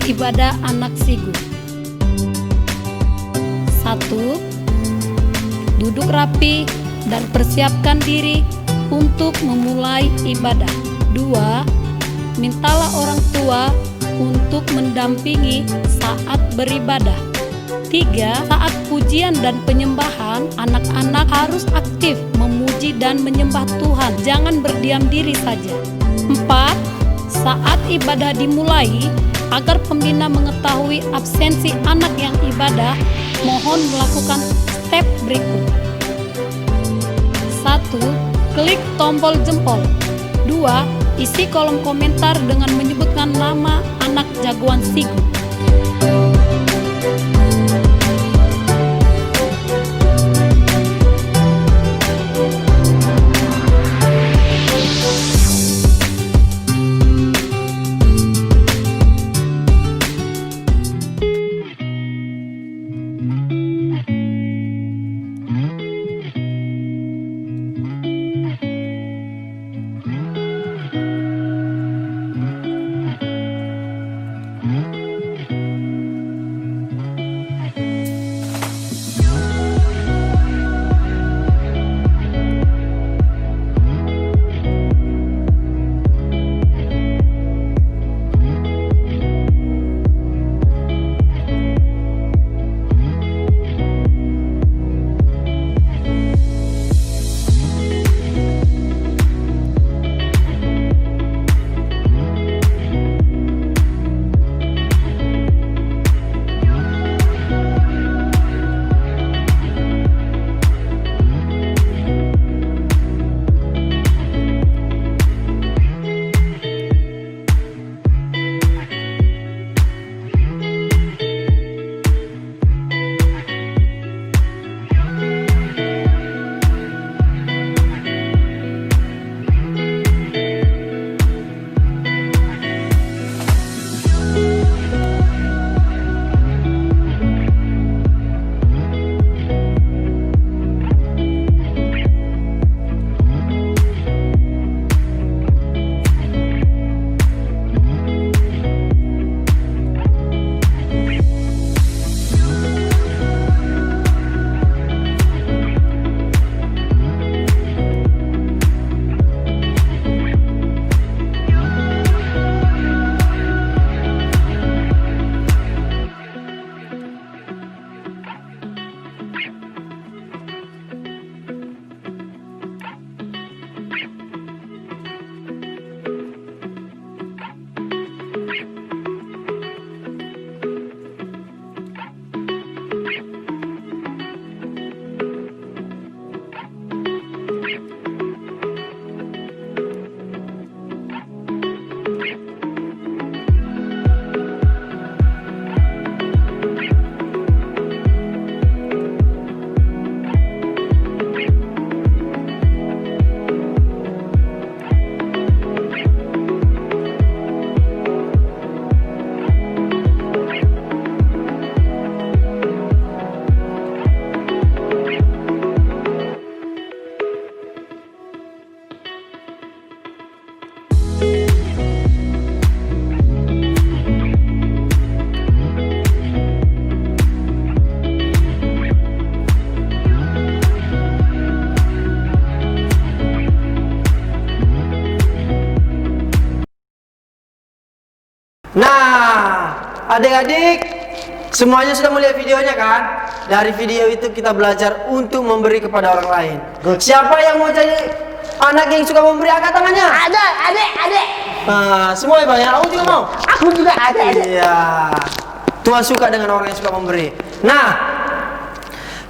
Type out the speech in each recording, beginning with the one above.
ibadah anak Sigu. 1. Duduk rapi dan persiapkan diri untuk memulai ibadah. 2. Mintalah orang tua untuk mendampingi saat beribadah. 3. Saat pujian dan penyembahan, anak-anak harus aktif memuji dan menyembah Tuhan, jangan berdiam diri saja. 4. Saat ibadah dimulai, agar pembina mengetahui absensi anak yang ibadah, mohon melakukan step berikut. 1. Klik tombol jempol. 2. Isi kolom komentar dengan menyebutkan nama anak jagoan Sigu. Nah, adik-adik, semuanya sudah melihat videonya kan? Dari video itu kita belajar untuk memberi kepada orang lain. Siapa yang mau jadi anak yang suka memberi? Angkat tangannya. Ada, adik. Nah, semua ya Bang ya? Aku juga mau. Aku juga ada, adik. Iya. Tuhan suka dengan orang yang suka memberi. Nah,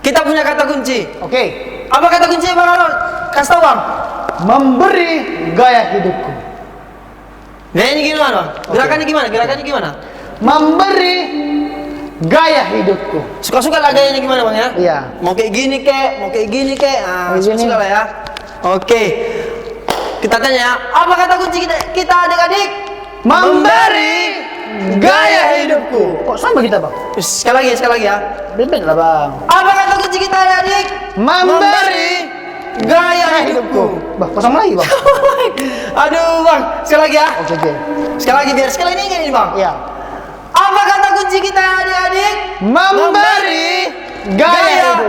kita punya kata kunci. Oke. Apa kata kunci Bang Alon? Kasih tau Bang. Memberi gaya hidupku. Gayanya gimana Bang? Gerakannya gimana? Gerakannya gimana? Memberi gaya hidupku. Suka-suka lah gayanya gimana Bang ya? Iya. Mau kayak gini kek, mau kayak gini kek. Ah, Kayak gini. suka-suka lah ya. Oke. Kita tanya ya, apa kata kunci kita adik-adik? Memberi gaya hidupku. Kok sama kita, Bang? Sekali lagi ya. Beda lah, Bang. Apa kata kunci kita adik-adik? Memberi gaya hidupku. Bah, kosong lagi, Bang. Aduh Bang, sekali lagi ya. Oke. Sekali lagi biar sekali ini Bang. Iya. Apa kunci kita adik-adik Memberi gaya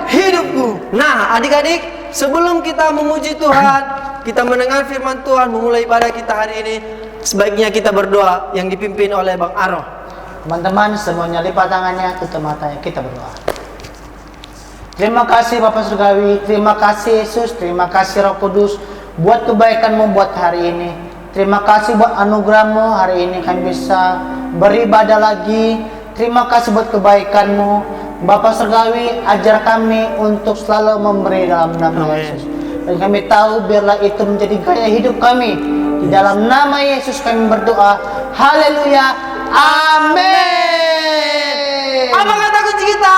hidupku. Nah adik-adik, sebelum kita memuji Tuhan, kita mendengar firman Tuhan, memulai ibadah kita hari ini, sebaiknya kita berdoa yang dipimpin oleh Bang Aro. Teman-teman semuanya lipat tangannya, tutup matanya, kita berdoa. Terima kasih Bapak Surgawi, terima kasih Yesus, terima kasih Roh Kudus buat kebaikan-Mu buat hari ini. Terima kasih buat anugerah-Mu, hari ini kami bisa beribadah lagi. Terima kasih buat kebaikan-Mu. Bapak Surgawi, ajar kami untuk selalu memberi dalam nama Yesus. Dan kami tahu biarlah itu menjadi gaya hidup kami. Di dalam nama Yesus kami berdoa. Haleluya. Amin. Apa kata kunci kita?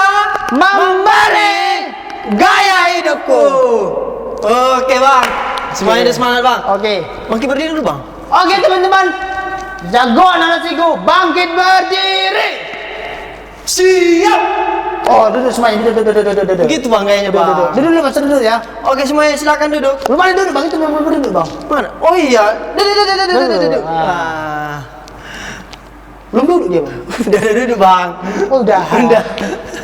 Memberi gaya hidupku. Oke Bang, semuanya udah semangat Bang. Oke. Bang Ki berdiri dulu Bang. Oke teman-teman. Jagoan anak siku, bangkit berdiri. Siap. Oh, duduk semuanya, duduk. Begitu Bang gayanya Bang. Duduk Mas, duduk ya. Oke semuanya silakan duduk. Belum ada duduk, Bang, itu belum duduk, Bang. Mana? Oh iya. Duduk. Belum duduk dia, Bang. Udah duduk Bang. Oh, udah.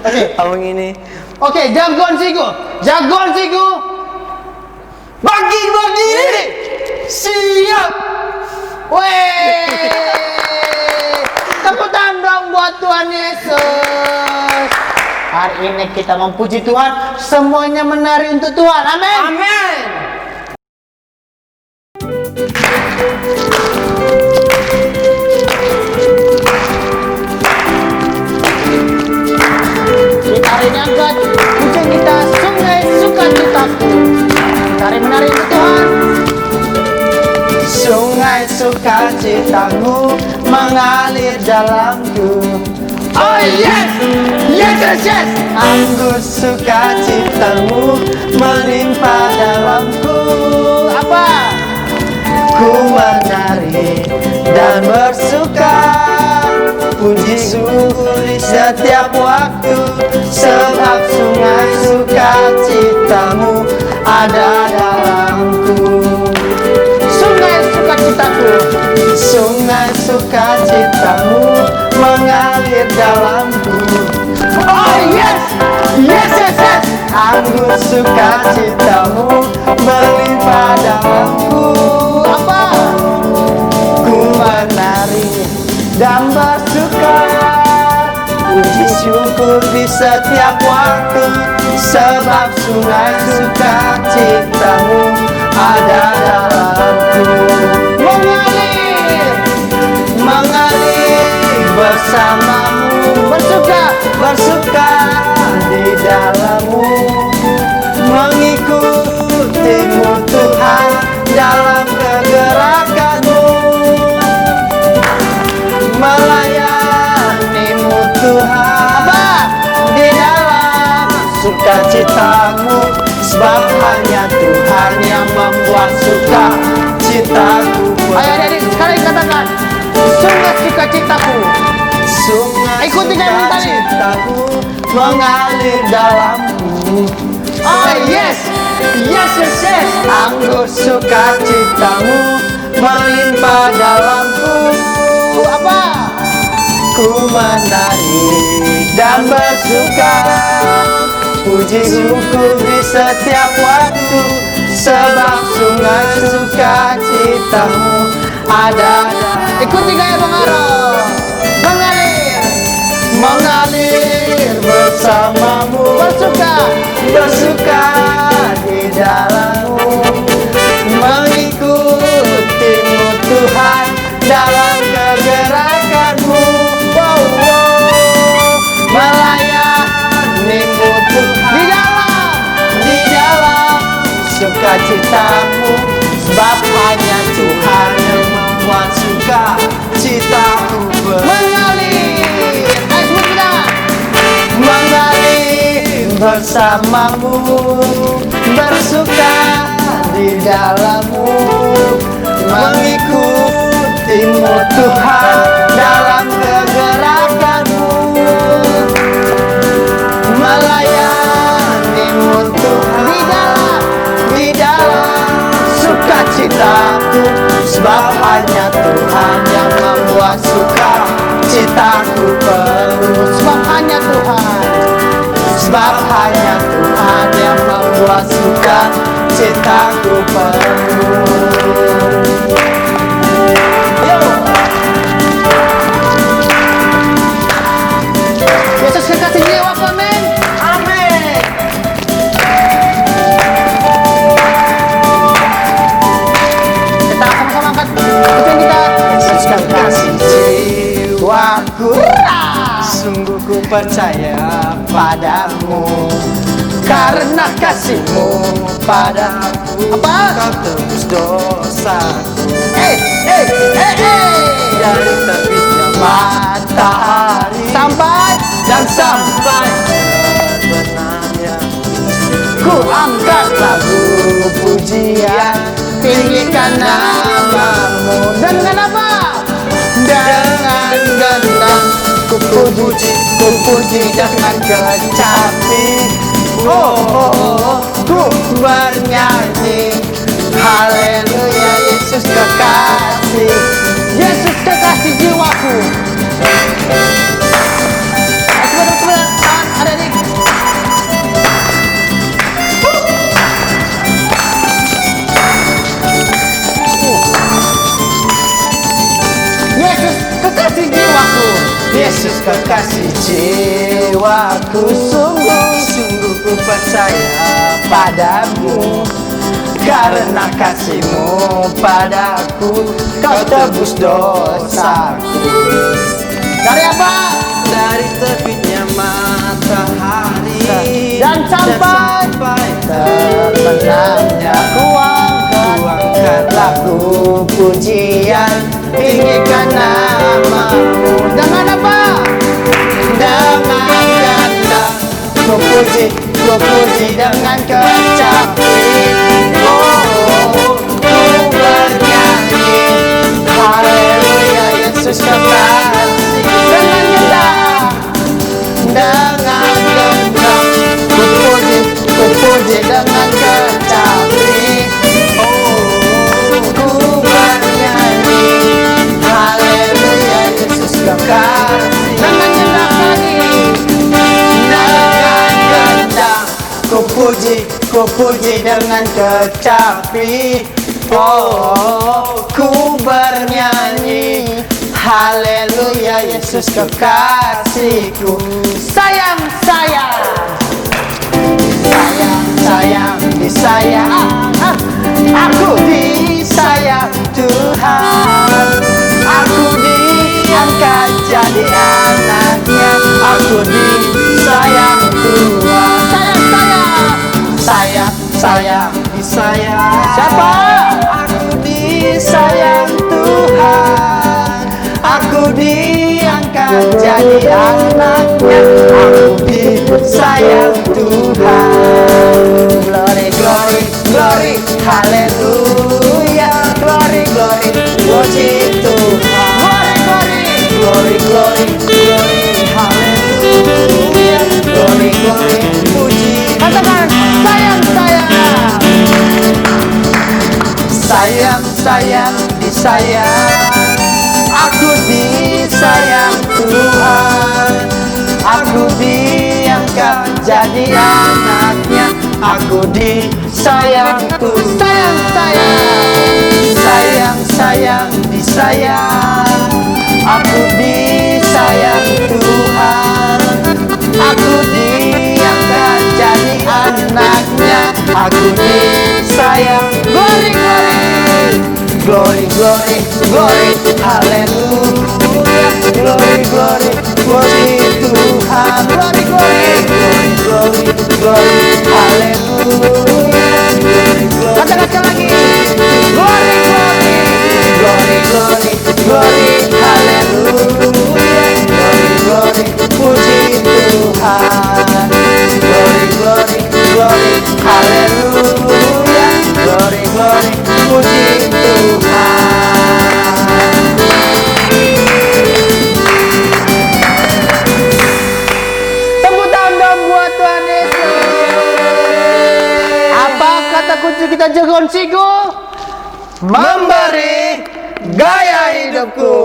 Oke. Abang ini. Oke, jagoan siku. Bangkit berdiri. Siap. Weh. Tepuk tangan dong buat Tuhan Yesus. Hari ini kita memuji Tuhan, semuanya menari untuk Tuhan. Amin. Amin. Kita hari ini angkat pujian kita, sungai sukacitaku. Mari menari untuk Tuhan. Sungai sukacitamu mengalir dalamku. Oh yes, yes. Anggur sukacitamu melimpah dalamku. Apa? Ku menari dan bersuka, puji syukur di setiap waktu, sebab sungai sukacitamu ada dalamku. Sungai sukacitaku. Sungai sukacitamu mengalir dalamku. Oh yes. Anggur sukacitamu melimpah dalamku. Apa? Ku menari dan bersuka, puji syukur di setiap waktu, sebab sungai sukacitamu ada dalamku. Mengalir bersamamu, bersuka di dalammu, mengikutimu Tuhan dalam kegerakanmu, melayanimu Tuhan di dalam sukacitamu, sebab hanya Tuhan yang membuat sukacitaku. Ayo adik-adik sekali katakan, sungai sukacitaku. Sungai Ikuti kami tadi. sukacitaku mengalir dalamku. Oh yes. Anggur sukacitamu melimpah dalamku. Apa? Ku menari dan bersuka, puji syukur di setiap waktu, sebab sungai sukacitamu ada. Ikuti gaya Bang Aro. Mengalir bersamamu, bersuka di dalammu, mengikutimu Tuhan dalam kegerakanmu. Melayanimu Tuhan di dalam sukacitamu, sebab hanya Tuhan yang membuat sukacitaku mengalir bersamamu, bersuka di dalammu, mengikutimu Tuhan dalam kegerakanmu, melayanimu Tuhan di dalam sukacitaku, sebab hanya Tuhan yang membuat sukacitaku. sebab hanya Tuhan yang membuat suka citaku penuh. Yo. Yesus kekasih jiwaku, amin. Amin. Kita sama-sama angkat kuping kita. Yesus kekasih jiwaku, Hurrah! sungguh ku percaya Padamu, karena kasih-Mu padaku. Apa? Kau tebus dosaku dari terbitnya matahari sampai dan sampai terbenamnya ku angkat lagu pujian, tinggikan namamu. Dengan apa? Dengan gendang ku puji dengan kecapi. Ku bernyanyi haleluya. Yesus kekasih, Yesus kekasih jiwaku. Sebentar, tahan adik-adik. Yesus kekasih jiwaku, Yesus kekasih jiwaku, sungguh ku percaya padamu, karena kasih-Mu padaku, kau tebus dosaku. Dari apa? dari terbitnya matahari Dan sampai terbenamnya ku angkat lagu pujian, tinggikan namamu. Dengan apa? Dengan gendang ku puji dengan kecapi. Ku bernyanyi haleluya. Yesus kekasih. Dengan gendang ku puji dengan kecapi. Ku bernyanyi haleluya. Yesus kekasih. Dengan gendang lagi. Dengan gendang ku puji dengan kecapi. Ku bernyanyi haleluya. Yesus kekasihku. Sayang, disayang. Aku disayang Tuhan. Aku diangkat jadi anaknya. Aku disayang Tuhan. Sayang. Siapa? Aku disayang Tuhan. Aku diangkat jadi anaknya. Aku disayang Tuhan. Glory, haleluya. Glory, puji Tuhan. Glory, haleluya. Glory, puji. Katakan, sayang, disayang. Aku disayang Tuhan. Aku diangkat jadi anaknya. Aku disayang Tuhan. Sayang, disayang. Aku disayang Tuhan. Aku diangkat jadi anaknya. Aku disayang. Glory, haleluya. Glory, puji Tuhan. Glory, haleluya. Katakan lagi. Glory, haleluya. Glory, puji Tuhan. Glory, haleluya. Glory, puji Tuhan. Tepuk tangan dong buat Tuhan Yesus. Apa kata kunci kita Jegon Sigo? Memberi gaya hidupku.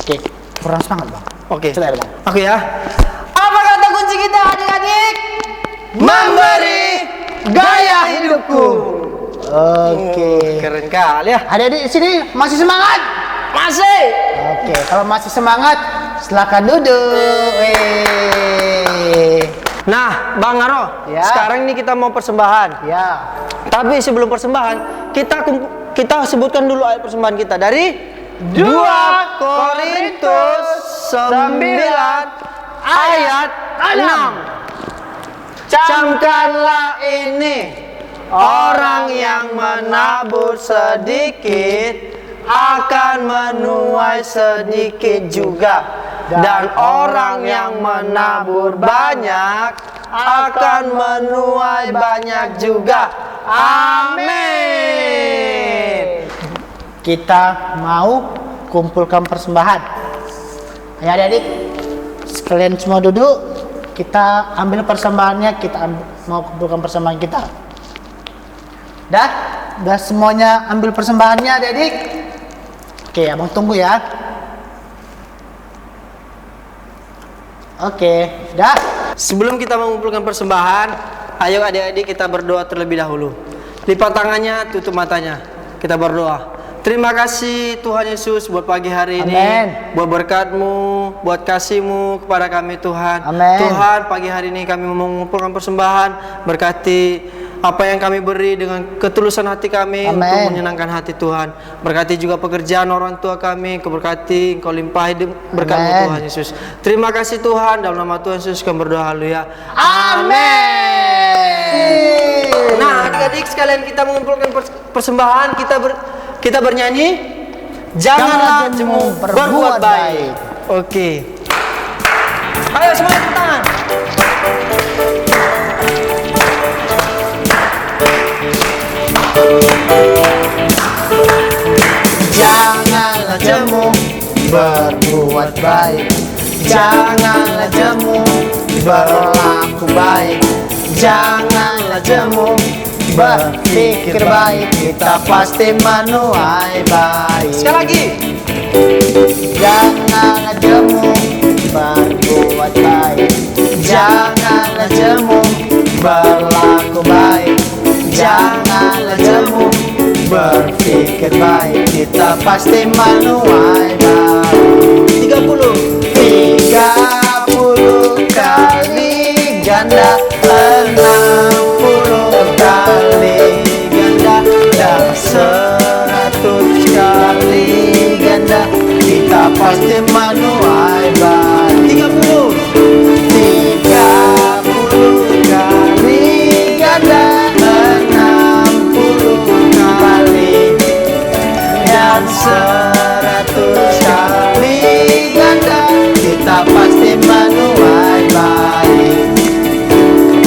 Oke, kurang semangat bang. Oke, Selesai bang. aku ya. Apa kata kunci memberi gaya hidupku. Oke. Keren kali ya. Adik-adik di sini masih semangat? Masih. Oke, kalau masih semangat, silakan duduk. Nah, Bang Aro, Ya. sekarang ini kita mau persembahan. Ya. Tapi sebelum persembahan, kita sebutkan dulu ayat persembahan kita dari 2 Korintus 9 ayat 6. Camkanlah ini, orang yang menabur sedikit akan menuai sedikit juga, dan orang yang menabur banyak akan menuai banyak juga. Amin. Kita mau kumpulkan persembahan. Ayo adik-adik, sekalian semua duduk. Kita ambil persembahannya, mau kumpulkan persembahan kita. Dah semuanya ambil persembahannya adik-adik. Oke, abang tunggu ya. Oke, dah. Sebelum kita mengumpulkan persembahan, ayo adik-adik kita berdoa terlebih dahulu. Lipat tangannya, tutup matanya. Kita berdoa. Terima kasih Tuhan Yesus buat pagi hari ini. Amin. Buat berkat-Mu, buat kasih-Mu kepada kami Tuhan. Amin. Tuhan, pagi hari ini kami mau mengumpulkan persembahan. Berkati apa yang kami beri dengan ketulusan hati kami. Amin. Untuk menyenangkan hati Tuhan. Berkati juga pekerjaan orang tua kami. Keberkati, Engkau limpahi berkat-Mu Amin. Tuhan Yesus. Terima kasih Tuhan, dalam nama Tuhan Yesus kami berdoa, haleluya. Amin. Nah, adik-adik sekalian, kita mengumpulkan persembahan, kita bernyanyi Janganlah jemu berbuat baik. Oke. Ayo semua tepuk tangan. Janganlah jemu berbuat baik. Janganlah jemu berlaku baik. Janganlah jemu berpikir baik. Kita pasti menuai baik. Sekali lagi. Janganlah jemu berbuat baik. Janganlah jemu berlaku baik. Janganlah jemu berpikir baik. Kita pasti menuai baik. 30 kali ganda, 60 kali ganda, dan 100 kali ganda. Kita pasti menuai baik. 30 kali ganda, 60 kali dan 100 kali ganda. Kita pasti menuai baik.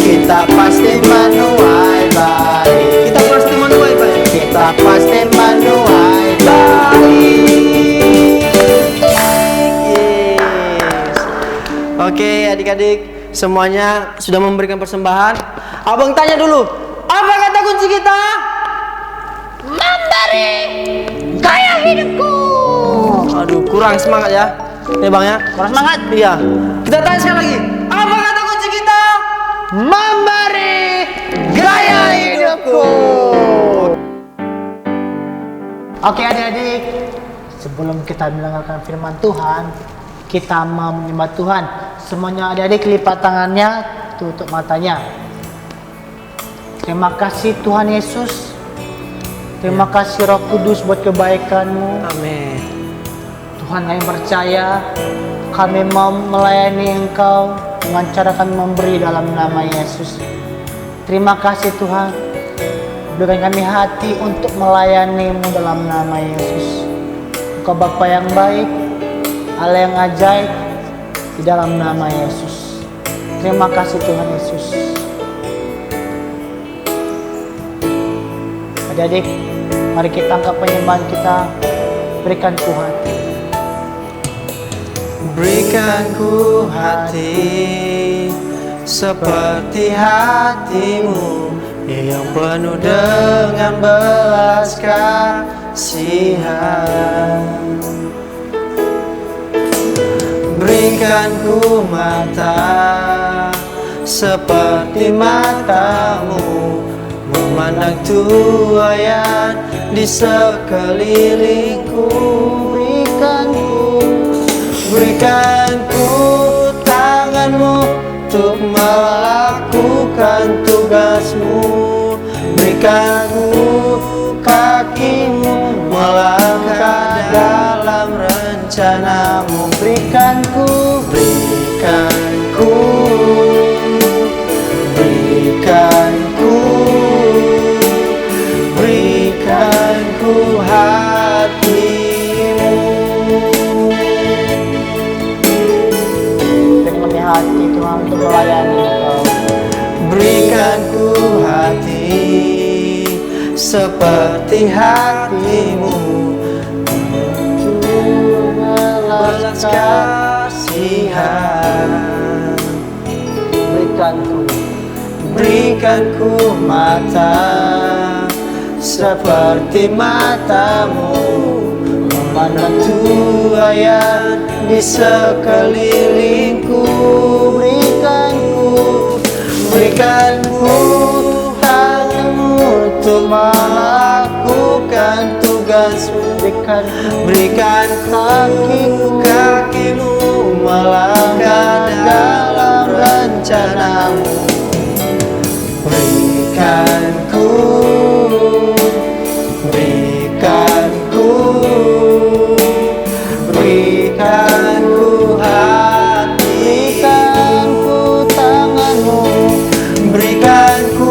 Kita pasti menuai baik. Kita pasti menuai baik. Kita pasti menuai baik. Yes. Oke, adik-adik semuanya sudah memberikan persembahan. Abang tanya dulu, apa kata kunci kita? Memberi gaya hidupku. Aduh, kurang semangat ya. Ya Bang ya. Kurang semangat? Iya. Kita tanya sekali lagi. Apa kata kunci kita? Memberi gaya hidupku. Oke adik-adik, sebelum kita mendengarkan firman Tuhan, kita mau menyembah Tuhan. Semuanya adik-adik lipat tangannya, tutup matanya. Terima kasih Tuhan Yesus. Terima kasih Roh Kudus buat kebaikan-Mu. Amin. Tuhan, kami percaya kami mau melayani Engkau dengan cara kami memberi dalam nama Yesus. Terima kasih Tuhan, berikan kami hati untuk melayani-Mu dalam nama Yesus. Engkau Bapa yang baik, Allah yang ajaib, di dalam nama Yesus. Terima kasih Tuhan Yesus. Adik-adik, mari kita angkat penyembahan kita. Berikan ku hati. Berikan ku hati seperti hati-Mu yang penuh dengan belas kasihan. Berikan ku mata seperti matamu memandang tuayan di sekelilingku. Berikanku tanganmu untuk melakukan tugasmu. Berikanku kakimu melangkah dalam rencanamu. Berikanku hatimu. Dengan hati Tuhan untuk melayani Engkau. Berikanku hati seperti hatimu, belas kasihan. Berikanku mata seperti matamu memandang tuayan di sekelilingku. Berikanku tanganmu untuk melakukan tugasmu. Berikanku kakimu melangkah dalam rencanamu. Berikanku hati. Berikanku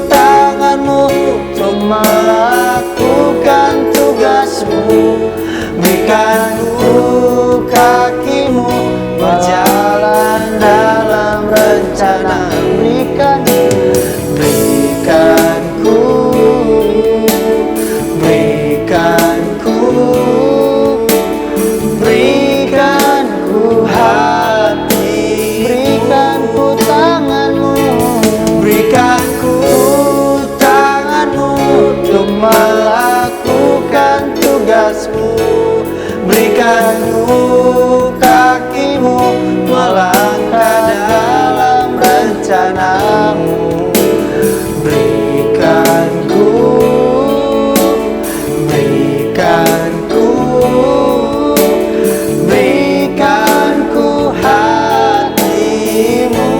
tanganmu untuk melakukan tugasmu. Berikanku kakimu berjalan dalam rencana. Berikanku hati. Berikanku tanganmu untuk melakukan tugasmu. Berikanku kakimu melangkah dalam rencanamu. Berikanku hatimu.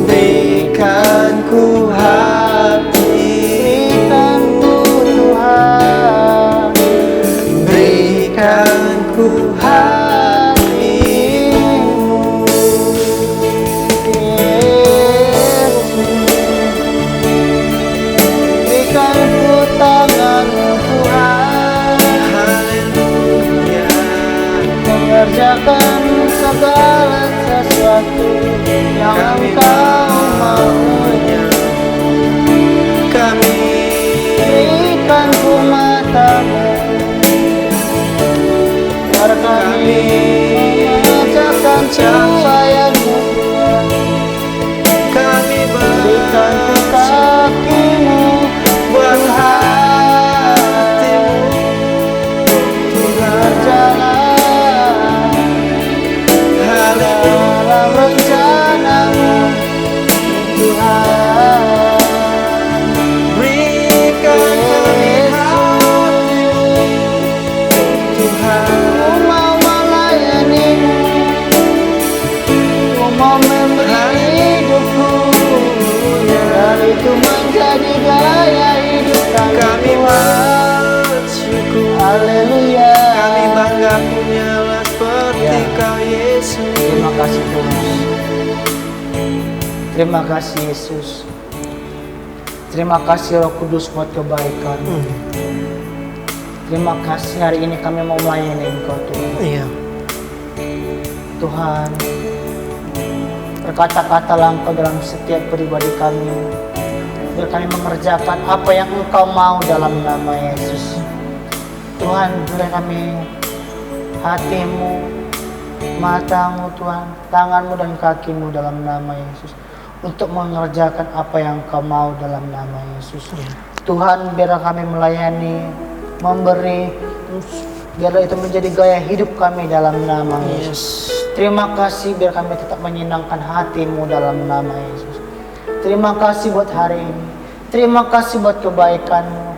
Berikanku hati. Tuhan. Berikanku hatimu. Berikanku tanganmu Tuhan. Haleluya. Mengerjakan segala sesuatu yang Engkau maunya. Berikanku matamu, biar kami mengerjakan cahaya-Mu. Berikanku kakimu buat hatimu berjalan dalam rencana-Mu Tuhan. Berikan kami hatimu Tuhan. Ku mau melayani-Mu, ku mau memberi hidupku, dan itu menjadi gaya hidup kami. Bersyukur, haleluya. Kami bangga punyalah seperti Kau Yesus. Terima kasih Tuhan. Terima kasih Yesus. Terima kasih Roh Kudus buat kebaikan. Terima kasih hari ini kami mau melayani Engkau Tuhan. Iya. Tuhan, berkata-katalah Engkau dalam setiap pribadi kami, biar kami mengerjakan apa yang Engkau mau dalam nama Yesus. Tuhan, beri kami hatimu, matamu Tuhan, tanganmu dan kakimu dalam nama Yesus, untuk mengerjakan apa yang Engkau mau dalam nama Yesus. Tuhan, biar kami melayani, memberi Biarlah itu menjadi gaya hidup kami dalam nama Yesus. Terima kasih biar kami tetap menyenangkan hati-Mu dalam nama Yesus. Terima kasih buat hari ini. Terima kasih buat kebaikan-Mu.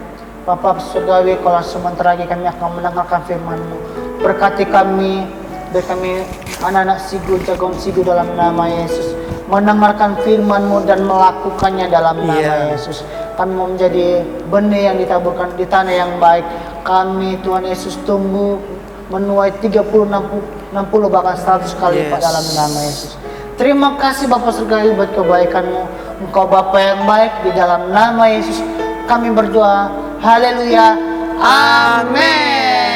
Bapa surgawi, kalau sementara lagi kami akan mendengarkan firman-Mu. Berkati kami, biar kami anak-anak Sigu, jagoan Sigu dalam nama Yesus. Mendengarkan firman-Mu dan melakukannya dalam nama Yesus. Kami mau menjadi benih yang ditaburkan di tanah yang baik. Kami Tuhan Yesus tumbuh menuai 30, 60 bahkan 100 kali lipat dalam nama Yesus. Terima kasih Bapa surgawi buat kebaikan-Mu. Engkau Bapa yang baik, di dalam nama Yesus kami berdoa. Haleluya. Amin.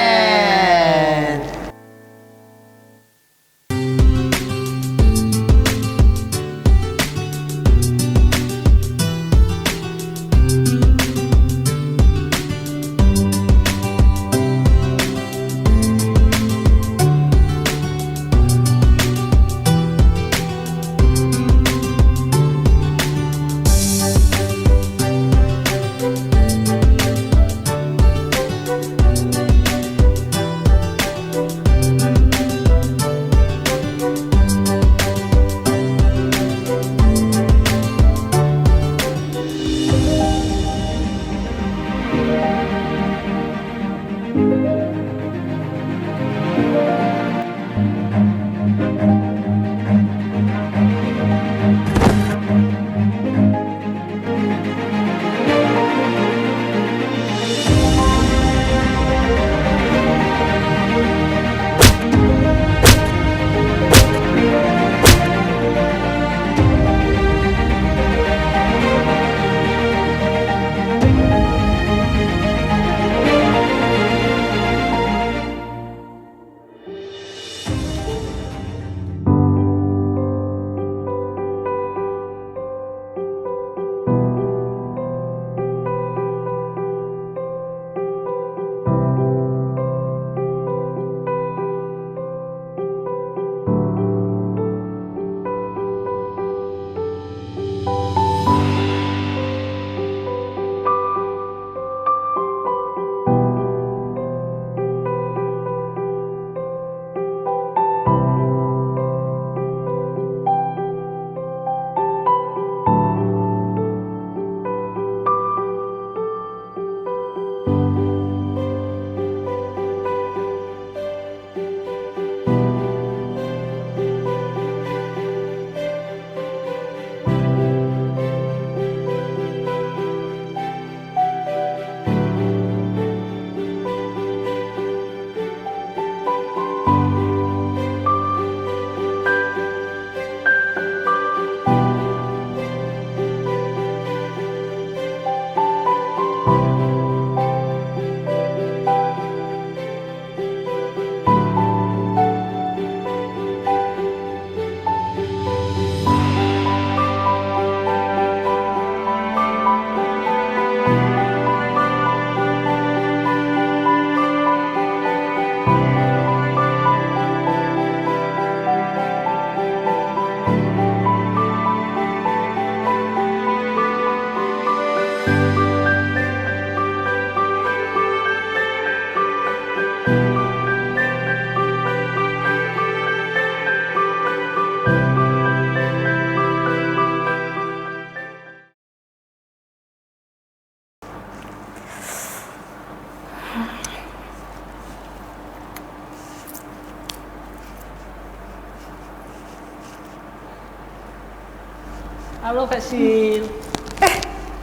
Halo Kak Sil.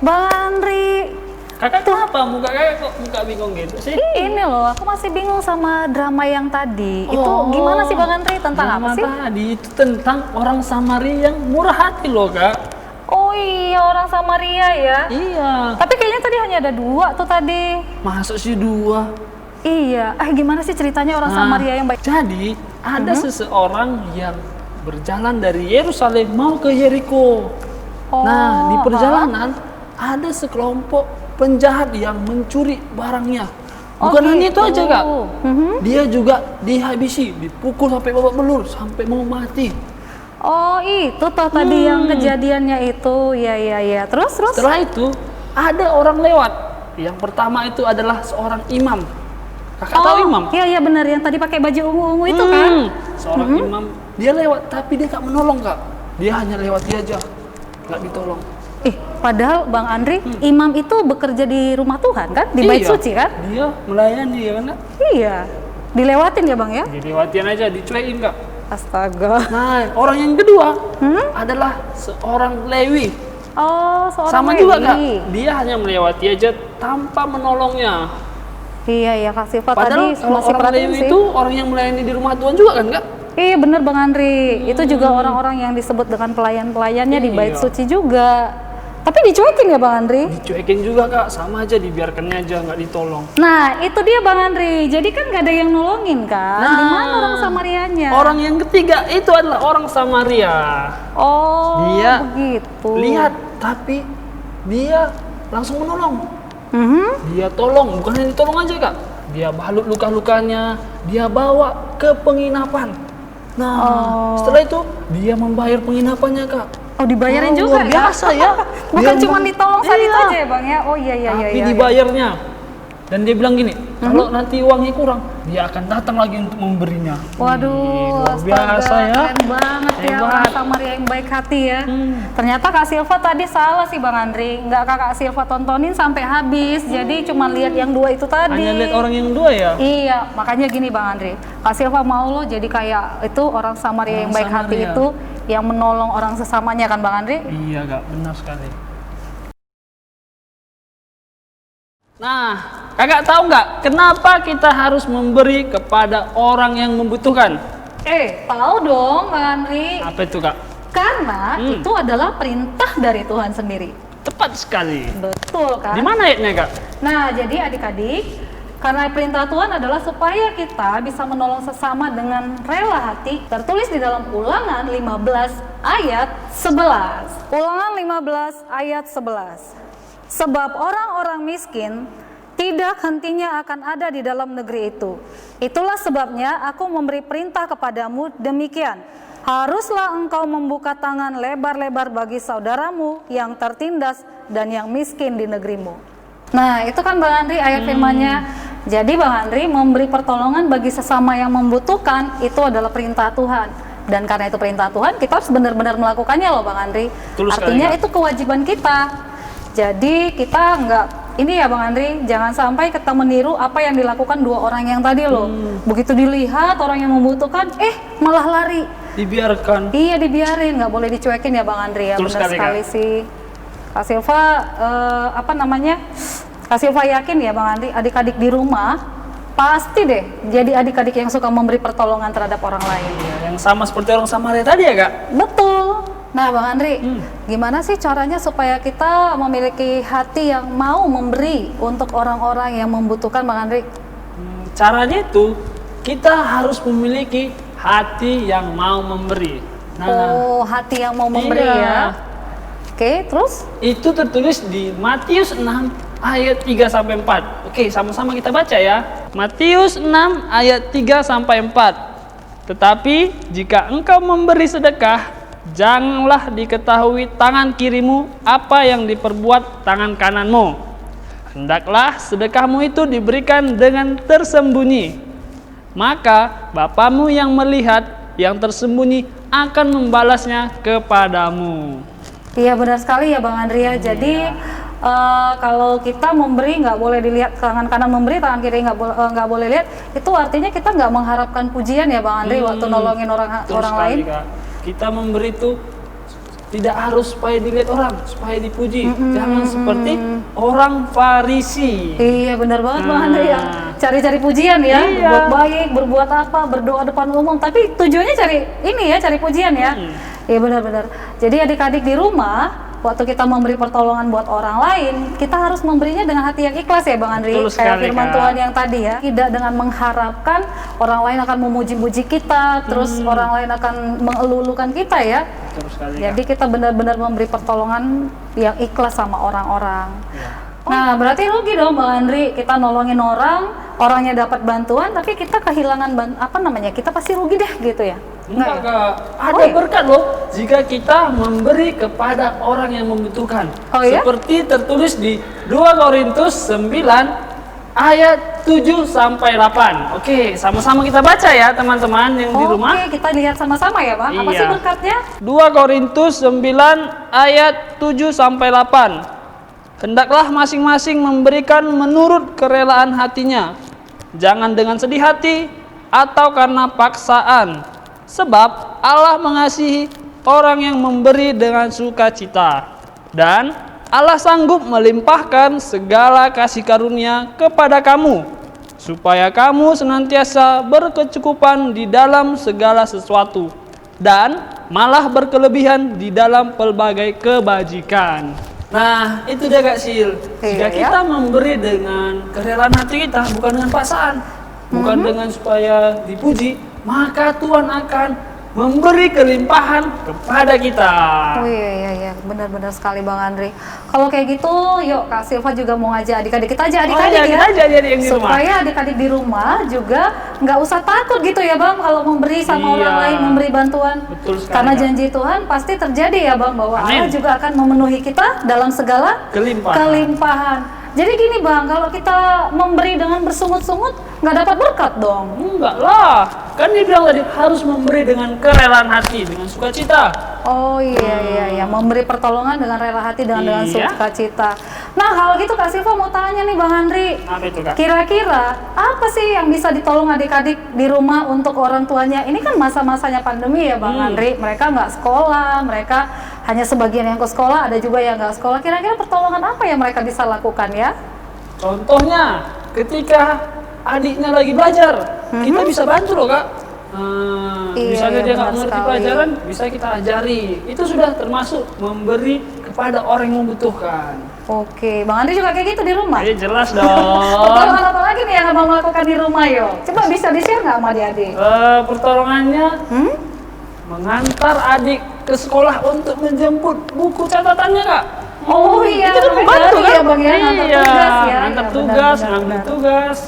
Bang Andri, Kakak kenapa? Muka kakak kok muka bingung gitu sih? ini loh, aku masih bingung sama drama yang tadi. Itu gimana sih Bang Andri? Tentang apa sih? Tadi itu tentang orang Samaria yang murah hati loh Kak. Oh iya, orang Samaria ya. Iya. Tapi kayaknya tadi hanya ada 2 tuh tadi. Masa sih 2? Iya, gimana sih ceritanya orang Samaria yang baik? Jadi ada seseorang yang berjalan dari Yerusalem mau ke Yeriko. Nah, di perjalanan ada sekelompok penjahat yang mencuri barangnya. Bukan hanya itu aja Kak. Dia juga dihabisi, dipukul sampai babak belur, sampai mau mati. Oh itu toh tadi yang kejadiannya itu, ya. Terus? Setelah itu ada orang lewat. Yang pertama itu adalah seorang imam. Kakak tahu imam? Iya benar, yang tadi pakai baju ungu-ungu itu kan. Seorang imam, dia lewat tapi dia nggak menolong Kak. Dia hanya lewat aja, nggak ditolong. Padahal Bang Andri, imam itu bekerja di rumah Tuhan kan, di bait suci kan? Dia melayani ya kan? Kak? Iya, dilewatin ya Bang ya? Dilewatin aja, dicuekin Kak. Astaga. Nah, orang yang kedua adalah seorang Lewi. Oh, seorang Sama Lewi. juga Kak, dia hanya melewati aja tanpa menolongnya. Iya, Kak Silva Padahal tadi kalau masih orang perhatiin Lewi sih. itu orang yang melayani di rumah Tuhan juga kan Kak? Iya bener Bang Andri, itu juga orang-orang yang disebut dengan pelayan-pelayannya di bait Iya. suci juga. Tapi dicuekin ya Bang Andri? Dicuekin juga Kak, sama aja dibiarkannya aja, nggak ditolong. Nah itu dia Bang Andri, jadi kan gak ada yang nolongin kan? Gimana orang Samarianya? Orang yang ketiga itu adalah orang Samaria. Oh Dia begitu. Lihat, tapi dia langsung menolong. Mhm. Dia tolong, bukan hanya ditolong aja Kak. Dia balut luka-lukanya, dia bawa ke penginapan. Nah, setelah itu dia membayar penginapannya Kak. Oh dibayarin Oh, juga luar biasa ya. Bukan Dia cuma membayar. ditolong saat itu Iya. aja ya Bang ya? Oh iya Tapi iya. dibayarnya. Dan dia bilang gini, kalau nanti uangnya kurang, dia akan datang lagi untuk memberinya. Waduh, Luar biasa astaga, ya. keren banget ya Hebat. orang Samaria yang baik hati ya. Ternyata Kak Silva tadi salah sih Bang Andri, nggak Kak Silva tontonin sampai habis, jadi cuma lihat yang dua itu tadi. Hanya lihat orang yang dua ya. Iya, makanya gini Bang Andri, Kak Silva mau lo jadi kayak itu orang Samaria yang baik hati Samaria. itu, yang menolong orang sesamanya kan Bang Andri? Iya Kak, benar sekali. Nah, kakak tahu nggak kenapa kita harus memberi kepada orang yang membutuhkan? Tahu dong Bang Andri, Apa itu Kak? karena itu adalah perintah dari Tuhan sendiri. Tepat sekali. Betul kan? Di mana ayatnya Kak? Nah, jadi adik-adik, karena perintah Tuhan adalah supaya kita bisa menolong sesama dengan rela hati, tertulis di dalam Ulangan 15 ayat 11. Ulangan 15 ayat 11. Sebab orang-orang miskin tidak hentinya akan ada di dalam negeri itu. Itulah sebabnya aku memberi perintah kepadamu demikian. Haruslah engkau membuka tangan lebar-lebar bagi saudaramu yang tertindas dan yang miskin di negerimu. Nah, itu kan Bang Andri ayat firman-Nya. Jadi Bang Andri memberi pertolongan bagi sesama yang membutuhkan itu adalah perintah Tuhan. Dan karena itu perintah Tuhan, kita harus benar-benar melakukannya loh Bang Andri. Betul sekali, Artinya Kak. itu kewajiban kita. Jadi kita ini ya Bang Andri, jangan sampai kita meniru apa yang dilakukan dua orang yang tadi loh. Begitu dilihat orang yang membutuhkan, malah lari. Dibiarkan. Iya dibiarin, nggak boleh dicuekin ya Bang Andri ya. Betul Benar sekali, sekali Kak. sih. Kak Silva, Kak Silva yakin ya Bang Andri, adik-adik di rumah pasti deh jadi adik-adik yang suka memberi pertolongan terhadap orang lain. Ya, yang sama seperti orang Samaria tadi ya Kak? Betul. Nah Bang Andri, gimana sih caranya supaya kita memiliki hati yang mau memberi untuk orang-orang yang membutuhkan Bang Andri? Caranya itu kita harus memiliki hati yang mau memberi. Nah, Hati yang mau memberi iya. ya. Oke, terus? Itu tertulis di Matius 6 ayat 3 sampai 4. Oke, sama-sama kita baca ya. Matius 6 ayat 3 sampai 4. Tetapi jika engkau memberi sedekah, janganlah diketahui tangan kirimu apa yang diperbuat tangan kananmu. Hendaklah sedekahmu itu diberikan dengan tersembunyi. Maka Bapamu yang melihat yang tersembunyi akan membalasnya kepadamu. Iya benar sekali ya Bang Andrea. Jadi kalau kita memberi nggak boleh dilihat tangan kanan memberi, tangan kiri nggak boleh lihat. Itu artinya kita nggak mengharapkan pujian ya Bang Andre waktu nolongin orang Betul sekali, lain. Kak. Kita memberi itu tidak harus supaya dilihat orang, supaya dipuji. Jangan seperti orang Farisi. Iya benar banget Bang Andre ya. Cari-cari pujian ya, Iya. berbuat baik, berbuat apa, berdoa depan umum. Tapi tujuannya cari pujian ya. Iya benar-benar. Jadi adik-adik di rumah, waktu kita memberi pertolongan buat orang lain, kita harus memberinya dengan hati yang ikhlas ya Bang Andri. Betul Kayak sekali, firman Kak. Tuhan yang tadi ya. Tidak dengan mengharapkan orang lain akan memuji-muji kita, terus orang lain akan mengelulukan kita ya. Betul sekali, Jadi Kak. kita benar-benar memberi pertolongan yang ikhlas sama orang-orang. Nah, berarti rugi dong Bang Andri, kita nolongin orang, orangnya dapat bantuan, tapi kita kehilangan kita pasti rugi deh gitu ya. Enggak, ya? Kak. Ada iya? berkat loh jika kita memberi kepada orang yang membutuhkan. Oh, iya? Seperti tertulis di 2 Korintus 9 ayat 7 sampai 8. Oke, sama-sama kita baca ya teman-teman yang di rumah. Oke, kita lihat sama-sama ya Bang. Apa Iya. sih berkatnya? 2 Korintus 9 ayat 7 sampai 8. Hendaklah masing-masing memberikan menurut kerelaan hatinya, jangan dengan sedih hati atau karena paksaan, sebab Allah mengasihi orang yang memberi dengan sukacita, dan Allah sanggup melimpahkan segala kasih karunia kepada kamu, supaya kamu senantiasa berkecukupan di dalam segala sesuatu, dan malah berkelebihan di dalam pelbagai kebajikan. Nah, itu dia Kak Sil. Jika Iya, kita memberi dengan kerelaan hati kita, bukan dengan paksaan, bukan dengan supaya dipuji, maka Tuhan akan memberi kelimpahan kepada kita. Oh iya, benar-benar sekali Bang Andri. Kalau kayak gitu, yuk Kak Silva juga mau ngajak adik-adik kita aja, adik-adik ya. Kita aja adik yang di rumah. Supaya adik-adik di rumah juga nggak usah takut gitu ya Bang, kalau memberi sama Iya. orang lain, memberi bantuan. Betul sekali, Karena Kak. janji Tuhan pasti terjadi ya Bang, bahwa Amin. Allah juga akan memenuhi kita dalam segala kelimpahan. Jadi gini Bang, kalau kita memberi dengan bersungut-sungut, nggak dapat berkat dong. Enggak lah, kan dia bilang tadi harus memberi dengan kerelaan hati, dengan sukacita. Oh iya, memberi pertolongan dengan rela hati dengan Iya. sukacita. Nah kalau gitu Kak Silva mau tanya nih Bang Andri, Apa itu Kak? kira-kira apa sih yang bisa ditolong adik-adik di rumah untuk orang tuanya? Ini kan masa-masanya pandemi ya Bang Andri, mereka nggak sekolah, mereka hanya sebagian yang ke sekolah, ada juga yang nggak sekolah. Kira-kira pertolongan apa yang mereka bisa lakukan ya? Contohnya, ketika adiknya lagi belajar, kita bisa bantu loh Kak. Iya, Misalnya dia nggak benar mengerti sekali. pelajaran, bisa kita ajari. Itu sudah termasuk memberi kepada orang yang membutuhkan. Oke, Bang Andri juga kayak gitu di rumah? Jadi jelas dong. Pertolongan apa lagi nih yang Abang lakukan di rumah yo? Coba bisa di-share nggak sama adik-adik? Pertolongannya mengantar adik ke sekolah untuk menjemput buku catatannya Kak. Oh iya, itu kan membantu kan? ya Bang ya, ngantar Iya, tugas ya. ngantar Iya, tugas, benar, ngambil benar. tugas.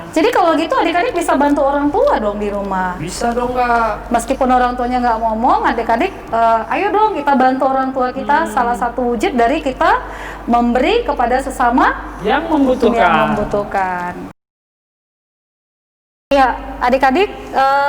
Jadi kalau gitu adik-adik bisa bantu orang tua dong di rumah. Bisa dong Kak. Meskipun orang tuanya nggak ngomong, adik-adik, ayo dong kita bantu orang tua kita. Salah satu wujud dari kita memberi kepada sesama Yang membutuhkan. yang membutuhkan. Ya, adik-adik,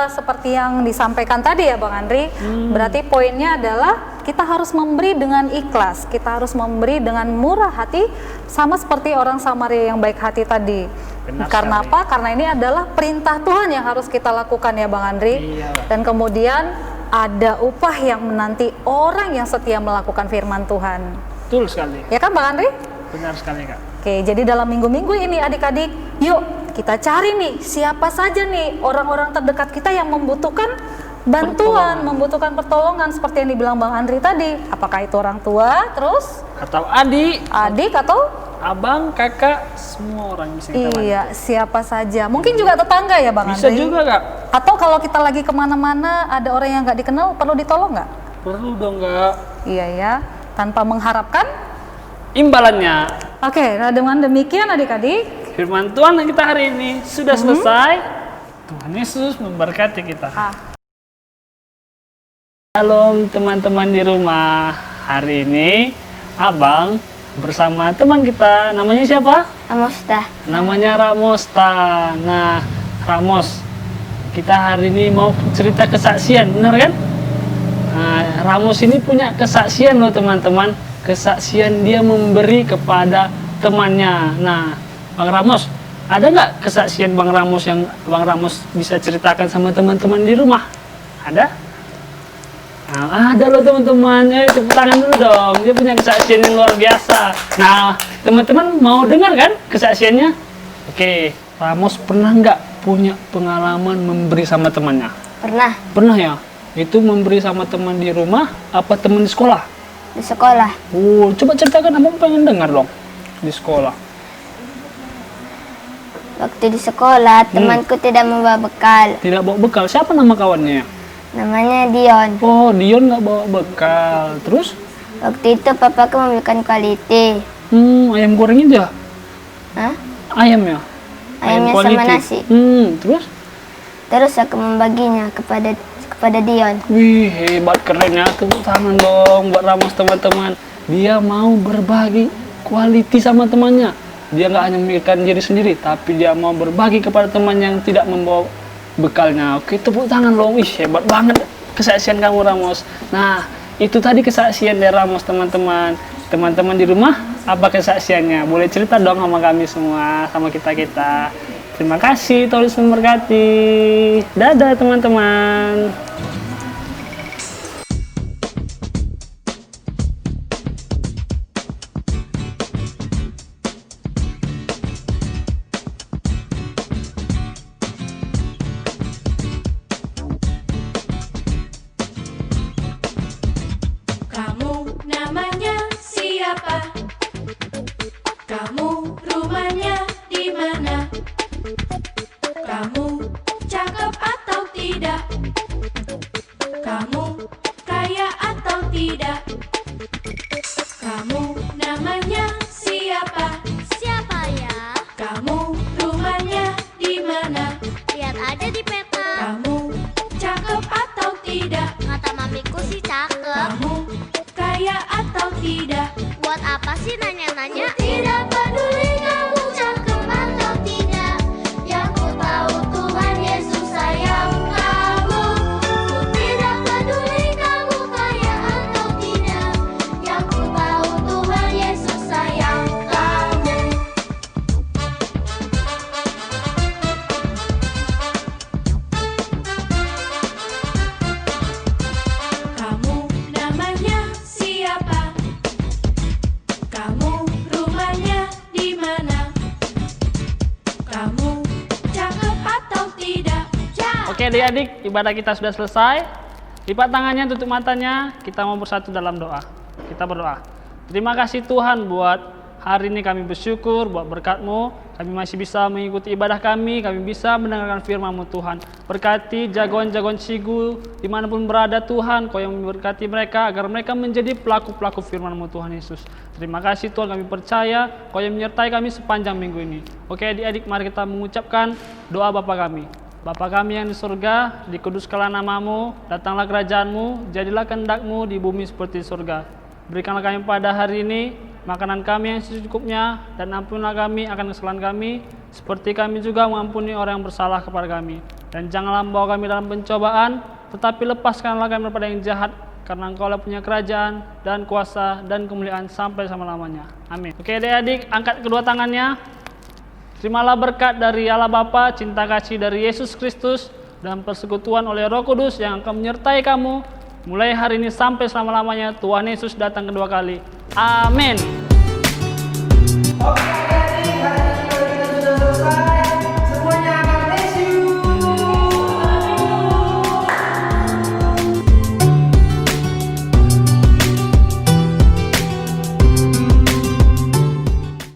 seperti yang disampaikan tadi ya Bang Andri, berarti poinnya adalah kita harus memberi dengan ikhlas, kita harus memberi dengan murah hati, sama seperti orang Samaria yang baik hati tadi. Benar Karena sekali. apa? Karena ini adalah perintah Tuhan yang harus kita lakukan ya Bang Andri. Iya, Pak. Dan kemudian ada upah yang menanti orang yang setia melakukan firman Tuhan. Betul sekali. Ya kan Bang Andri? Benar sekali Kak. Oke, jadi dalam minggu-minggu ini adik-adik, yuk kita cari nih siapa saja nih orang-orang terdekat kita yang membutuhkan bantuan, membutuhkan pertolongan seperti yang dibilang Bang Andri tadi. Apakah itu orang tua, terus Atau adik, adik atau abang, kakak, semua orang bisa kita bantu. iya siapa saja. Mungkin juga tetangga ya Bang Bisa Andri. juga Kak. Atau kalau kita lagi kemana-mana ada orang yang nggak dikenal, perlu ditolong nggak? Perlu dong Kak. Iya ya, tanpa mengharapkan. Imbalannya. Oke, nah dengan demikian adik-adik, Firman Tuhan kita hari ini sudah selesai. Tuhan Yesus memberkati kita. Halo teman-teman di rumah. Hari ini Abang bersama teman kita, namanya siapa? Amosta. Namanya Ramosta. Nah, Ramos, kita hari ini mau cerita kesaksian, benar kan? Nah, Ramos ini punya kesaksian loh teman-teman. Kesaksian dia memberi kepada temannya. Nah, Bang Ramos, ada nggak kesaksian Bang Ramos yang Bang Ramos bisa ceritakan sama teman-teman di rumah? Ada? Nah, ada loh teman-teman. Tepuk tangan dulu dong. Dia punya kesaksian yang luar biasa. Nah, teman-teman mau dengar kan kesaksiannya? Oke, Ramos pernah nggak punya pengalaman memberi sama temannya? Pernah Pernah ya? Itu memberi sama teman di rumah apa teman di sekolah? di sekolah. Oh, coba ceritakan, abang pengen dengar dong di sekolah. Waktu di sekolah, temanku tidak membawa bekal. Tidak bawa bekal. Siapa nama kawannya? Namanya Dion. Oh, Dion nggak bawa bekal. Terus? Waktu itu papaku membelikan kualiti. Ayam goreng aja. Hah? Ayam ya? Ayamnya sama quality. nasi. Terus? Terus aku membaginya kepada Dion. Wih, hebat, keren ya. Tepuk tangan dong buat Ramos teman-teman. Dia mau berbagi quality sama temannya. dia nggak hanya memikirkan diri sendiri, tapi dia mau berbagi kepada teman yang tidak membawa bekalnya. Oke, tepuk tangan loh. Wih, hebat banget kesaksian kamu, Ramos. Nah, itu tadi kesaksian dari Ramos, teman-teman. Teman-teman di rumah, apa kesaksiannya? Boleh cerita dong sama kami semua, sama kita-kita. Terima kasih, Tuhan Yesus memberkati. Dadah, teman-teman. Kamu namanya siapa? Kamu rumahnya di mana? Kamu cakep atau tidak? Kamu kaya atau tidak? Kamu namanya siapa? Siapa ya? Kamu rumahnya di mana? Lihat aja di peta. Kamu cakep atau tidak? Kata mamiku sih cakep. Kamu kaya atau tidak? Buat apa sih nanya-nanya? Tidak peduli kamu cakep atau tidak, yang ku tahu Tuhan Yesus sayang kamu. Ku tidak peduli kamu kaya atau tidak, yang ku tahu Tuhan Yesus sayang kamu. Kamu namanya siapa? Kamu rumahnya di mana? Kamu cakep atau tidak? Oke adik-adik, ibadah kita sudah selesai. Lipat tangannya, tutup matanya. Kita mau bersatu dalam doa. Kita berdoa. Terima kasih Tuhan buat hari ini, kami bersyukur buat berkat-Mu. Kami masih bisa mengikuti ibadah kami bisa mendengarkan firman-Mu Tuhan. Berkati jagoan-jagoan Sigu dimanapun berada Tuhan, Kau yang memberkati mereka agar mereka menjadi pelaku-pelaku firman-Mu Tuhan Yesus. Terima kasih Tuhan, kami percaya Kau yang menyertai kami sepanjang minggu ini. Oke adik-adik, mari kita mengucapkan doa Bapa kami. Bapa kami yang di surga, dikuduskanlah nama-Mu, datanglah kerajaan-Mu, jadilah kehendak-Mu di bumi seperti di surga. Berikanlah kami pada hari ini makanan kami yang secukupnya, dan ampunilah kami akan kesalahan kami, seperti kami juga mengampuni orang yang bersalah kepada kami. Dan janganlah membawa kami dalam pencobaan, tetapi lepaskanlah kami daripada yang jahat, karena Engkau lah punya kerajaan, dan kuasa, dan kemuliaan sampai selama-lamanya. Amin. Oke adik-adik, angkat kedua tangannya. Terimalah berkat dari Allah Bapa, cinta kasih dari Yesus Kristus, dan persekutuan oleh Roh Kudus yang akan menyertai kamu mulai hari ini sampai selama-lamanya. Tuhan Yesus datang kedua kali. Amin.